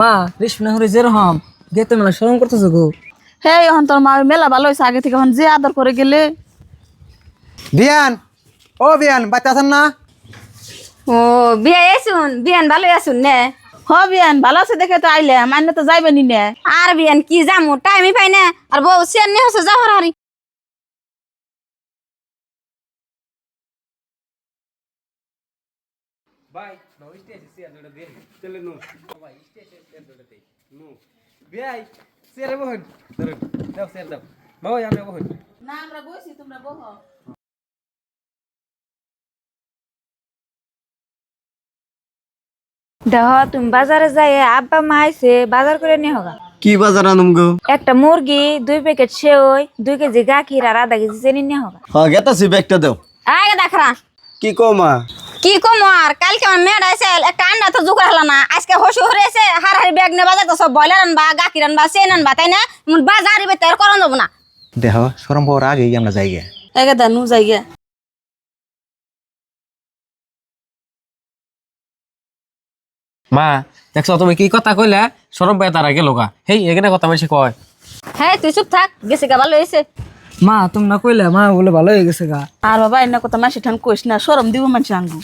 মা রেশমি হরে যেরকম গেতে মেলা শরম করতেছো গো। হে এখন তোর মা মেলা ভালো হয়েছে আগে থেকে এখন যে আদর করে গেলে। বিয়ান ও বিয়ান বাচ্চা আছেন না? ও বিয়া আসুন বিয়ান ভালো আসুন নে। হ বিয়ান ভালো আছে দেখে তো আইলে মান্য তো যাইবে নি নে। আর বিয়ান কি যামু টাইমই পাই না আর বউ সেন নে হচ্ছে যাওয়ার হারি। ভাই ভাই স্টেজ চেয়ার দুটো দে চলে নো ভাই স্টেজ চেয়ার দুটো দে নো ভাই চেয়ারে বসুন ধরুন দাও চেয়ার দাও ভাই আমরা বসুন না আমরা বসি তোমরা বহ। দেহ তুমি বাজারে যাই আব্বা মা আইছে বাজার করে নিয়ে হোগা। কি বাজার আনুম গো? একটা মুরগি 2 প্যাকেট সেওই 2 কেজি গাখির আর আধা কেজি চিনি নিয়ে হোগা। হ্যাঁ গেতাছি ব্যাগটা দাও। আগে দেখরা কি কো মা? কি কম আর কালকে আমার মেয়েটা এসে একটা আন্ডা তো জোগাড় হলো না আজকে হসু হরে এসে হারি ব্যাগ নিয়ে বাজার তো সব ব্রয়লার আনবা গাখির আনবা সেন আনবা তাই না বাজারে বেতার করন যাবো না। দেহ সরম পাওয়ার আগেই আমরা যাই গে। একে দা নু যাই গে। মা দেখছো তুমি কি কথা কইলা শরম পায় তারা গেল গা হেই এখানে কথা বেশি কয় হ্যাঁ তুই চুপ থাক গেছে গা ভালো হয়েছে। মা তুমি না কইলে মা বলে ভালো হয়ে গেছে গা। আর বাবা এনে কথা মাসি ঠান কইস না শরম দিব মানুষ আঙ্গু।